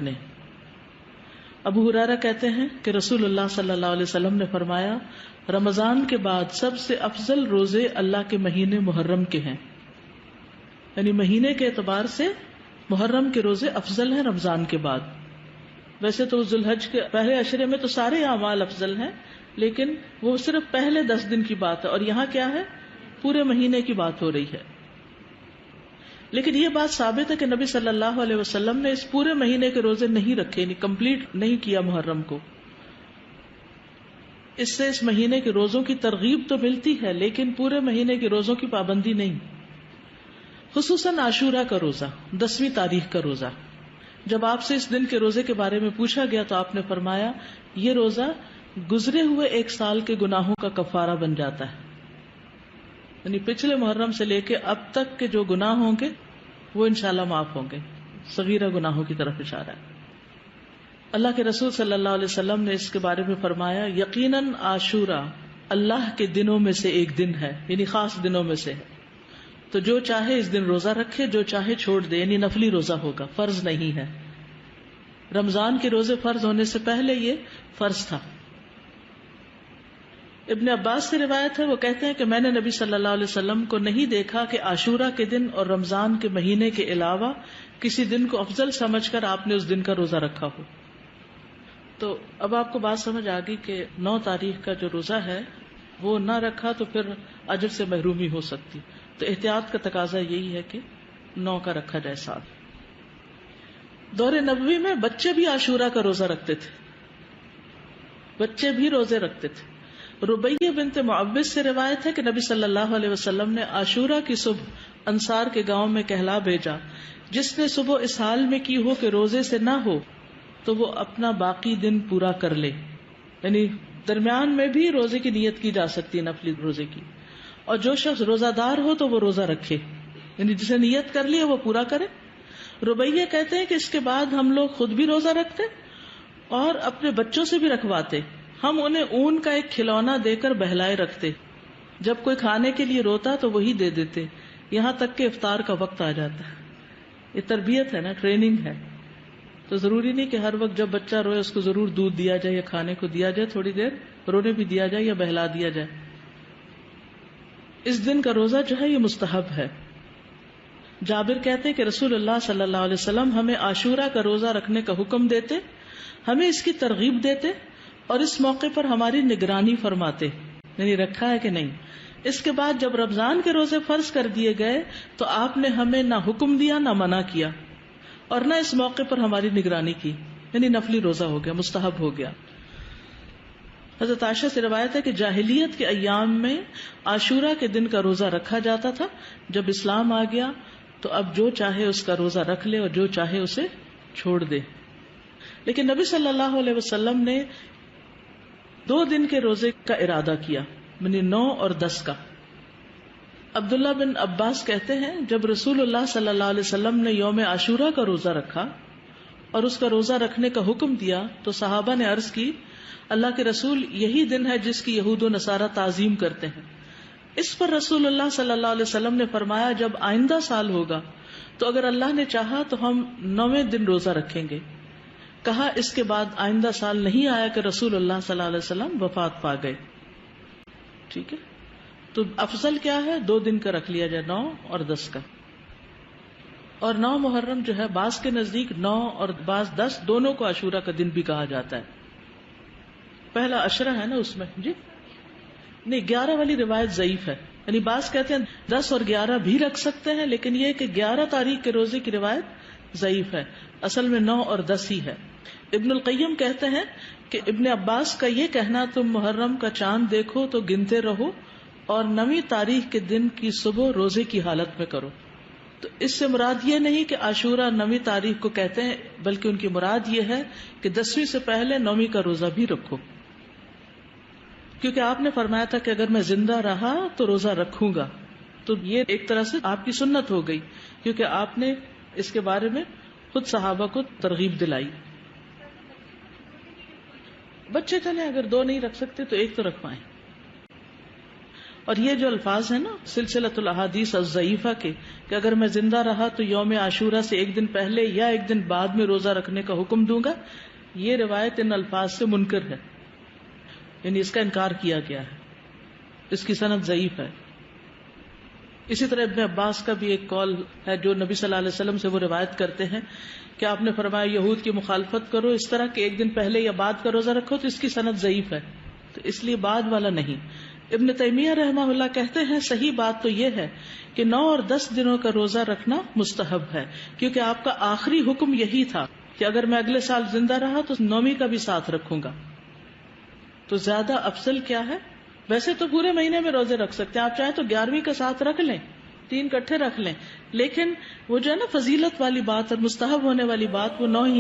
نے۔ ابو ہریرہ کہتے ہیں کہ رسول اللہ صلی اللہ علیہ وسلم نے فرمایا، رمضان کے بعد سب سے افضل روزے اللہ کے مہینے محرم کے ہیں، یعنی مہینے کے اعتبار سے محرم کے روزے افضل ہیں رمضان کے بعد۔ ویسے تو ذوالحج کے پہلے عشرے میں تو سارے اعمال افضل ہیں، لیکن وہ صرف پہلے 10 دن کی بات ہے، اور یہاں کیا ہے، پورے مہینے کی بات ہو رہی ہے۔ لیکن یہ بات ثابت ہے کہ نبی صلی اللہ علیہ وسلم نے اس پورے مہینے کے روزے نہیں رکھے، یعنی کمپلیٹ نہیں کیا محرم کو۔ اس سے اس مہینے کے روزوں کی ترغیب تو ملتی ہے، لیکن پورے مہینے کے روزوں کی پابندی نہیں۔ خصوصاً عاشورہ کا روزہ، 10ویں تاریخ کا روزہ، جب آپ سے اس دن کے روزے کے بارے میں پوچھا گیا تو آپ نے فرمایا یہ روزہ گزرے ہوئے 1 سال کے گناہوں کا کفارہ بن جاتا ہے، یعنی پچھلے محرم سے لے کے اب تک کے جو گناہ ہوں گے وہ انشاءاللہ معاف ہوں گے۔ صغیرہ گناہوں کی طرف اشارہ ہے۔ اللہ کے رسول صلی اللہ علیہ وسلم نے اس کے بارے میں فرمایا، یقیناً عاشورہ اللہ کے دنوں میں سے ایک دن ہے، یعنی خاص دنوں میں سے ہے، تو جو چاہے اس دن روزہ رکھے، جو چاہے چھوڑ دے، یعنی نفلی روزہ ہوگا، فرض نہیں ہے۔ رمضان کے روزے فرض ہونے سے پہلے یہ فرض تھا۔ ابن عباس سے روایت ہے، وہ کہتے ہیں کہ میں نے نبی صلی اللہ علیہ وسلم کو نہیں دیکھا کہ عاشورہ کے دن اور رمضان کے مہینے کے علاوہ کسی دن کو افضل سمجھ کر آپ نے اس دن کا روزہ رکھا ہو۔ تو اب آپ کو بات سمجھ آ گئی کہ 9 تاریخ کا جو روزہ ہے وہ نہ رکھا تو پھر اجر سے محرومی ہو سکتی، تو احتیاط کا تقاضا یہی ہے کہ 9 کا رکھا جائے ساتھ۔ دور نبوی میں بچے بھی عاشورہ کا روزہ رکھتے تھے، بچے بھی روزے رکھتے تھے۔ ربیہ بنت معوذ سے روایت ہے کہ نبی صلی اللہ علیہ وسلم نے عاشورہ کی صبح انصار کے گاؤں میں کہلا بھیجا، جس نے صبح اس حال میں کی ہو کہ روزے سے نہ ہو تو وہ اپنا باقی دن پورا کر لے، یعنی درمیان میں بھی روزے کی نیت کی جا سکتی ہے، نفلی روزے کی، اور جو شخص روزہ دار ہو تو وہ روزہ رکھے، یعنی جسے نیت کر لی وہ پورا کرے۔ ربیہ کہتے ہیں کہ اس کے بعد ہم لوگ خود بھی روزہ رکھتے اور اپنے بچوں سے بھی رکھواتے۔ ہم انہیں اون کا ایک کھلونا دے کر بہلائے رکھتے، جب کوئی کھانے کے لیے روتا تو وہی دے دیتے، یہاں تک کہ افطار کا وقت آ جاتا ہے۔ یہ تربیت ہے نا، ٹریننگ ہے۔ تو ضروری نہیں کہ ہر وقت جب بچہ روئے اس کو ضرور دودھ دیا جائے یا کھانے کو دیا جائے، تھوڑی دیر رونے بھی دیا جائے یا بہلا دیا جائے۔ اس دن کا روزہ جو ہے یہ مستحب ہے۔ جابر کہتے ہیں کہ رسول اللہ صلی اللہ علیہ وسلم ہمیں عاشورہ کا روزہ رکھنے کا حکم دیتے، ہمیں اس کی ترغیب دیتے اور اس موقع پر ہماری نگرانی فرماتے، یعنی رکھا ہے کہ نہیں۔ اس کے بعد جب رمضان کے روزے فرض کر دیے گئے تو آپ نے ہمیں نہ حکم دیا نہ منع کیا، اور نہ اس موقع پر ہماری نگرانی کی، یعنی نفلی روزہ ہو گیا، مستحب ہو گیا۔ حضرت عائشہ سے روایت ہے کہ جاہلیت کے ایام میں عاشورہ کے دن کا روزہ رکھا جاتا تھا، جب اسلام آ گیا تو اب جو چاہے اس کا روزہ رکھ لے اور جو چاہے اسے چھوڑ دے۔ لیکن نبی صلی اللہ علیہ وسلم نے 2 دن کے روزے کا ارادہ کیا، یعنی 9 اور 10 کا۔ عبداللہ بن عباس کہتے ہیں جب رسول اللہ صلی اللہ علیہ وسلم نے یوم عاشورہ کا روزہ رکھا اور اس کا روزہ رکھنے کا حکم دیا تو صحابہ نے عرض کی، اللہ کے رسول یہی دن ہے جس کی یہود و نصارہ تعظیم کرتے ہیں۔ اس پر رسول اللہ صلی اللہ علیہ وسلم نے فرمایا، جب آئندہ سال ہوگا تو اگر اللہ نے چاہا تو ہم 9ویں دن روزہ رکھیں گے۔ کہا اس کے بعد آئندہ سال نہیں آیا کہ رسول اللہ صلی اللہ علیہ وسلم وفات پا گئے۔ ٹھیک ہے، تو افضل کیا ہے، 2 دن کا رکھ لیا جائے، 9 اور 10 کا۔ اور 9 محرم جو ہے بعض کے نزدیک 9 اور بعض 10 دونوں کو عاشورہ کا دن بھی کہا جاتا ہے۔ پہلا عشرہ ہے نا اس میں، جی نہیں، 11 والی روایت ضعیف ہے، یعنی بعض کہتے ہیں 10 اور 11 بھی رکھ سکتے ہیں، لیکن یہ کہ 11 تاریخ کے روزے کی روایت ضعیف ہے، اصل میں 9 اور 10 ہی ہے۔ ابن القیم کہتے ہیں کہ ابن عباس کا یہ کہنا تم محرم کا چاند دیکھو تو گنتے رہو اور 9ویں تاریخ کے دن کی صبح روزے کی حالت میں کرو، تو اس سے مراد یہ نہیں کہ عاشورہ 9ویں تاریخ کو کہتے ہیں، بلکہ ان کی مراد یہ ہے کہ 10ویں سے پہلے 9ویں کا روزہ بھی رکھو، کیونکہ آپ نے فرمایا تھا کہ اگر میں زندہ رہا تو روزہ رکھوں گا، تو یہ ایک طرح سے آپ کی سنت ہو گئی، کیونکہ آپ نے اس کے بارے میں خود صحابہ کو ترغیب دلائی۔ بچے چلیں اگر 2 نہیں رکھ سکتے تو 1 تو رکھوائیں۔ اور یہ جو الفاظ ہیں نا سلسلۃ الاحادیث الضعیفہ کے کہ اگر میں زندہ رہا تو یوم عاشورہ سے ایک دن پہلے یا ایک دن بعد میں روزہ رکھنے کا حکم دوں گا، یہ روایت ان الفاظ سے منکر ہے، یعنی اس کا انکار کیا گیا ہے، اس کی سند ضعیف ہے۔ اسی طرح ابن عباس کا بھی ایک قول ہے جو نبی صلی اللہ علیہ وسلم سے وہ روایت کرتے ہیں کہ آپ نے فرمایا یہود کی مخالفت کرو اس طرح کہ ایک دن پہلے یا بعد کا روزہ رکھو، تو اس کی سند ضعیف ہے، تو اس لیے بعد والا نہیں۔ ابن تیمیہ رحمہ اللہ کہتے ہیں صحیح بات تو یہ ہے کہ 9 اور 10 دنوں کا روزہ رکھنا مستحب ہے، کیونکہ آپ کا آخری حکم یہی تھا کہ اگر میں اگلے سال زندہ رہا تو 9ویں کا بھی ساتھ رکھوں گا۔ تو زیادہ افضل کیا ہے؟ ویسے تو پورے مہینے میں روزے رکھ سکتے ہیں، آپ چاہیں تو 11ویں کا ساتھ رکھ لیں، 3 اکٹھے رکھ لیں، لیکن وہ جو ہے نا فضیلت والی بات اور مستحب ہونے والی بات وہ 9 ہی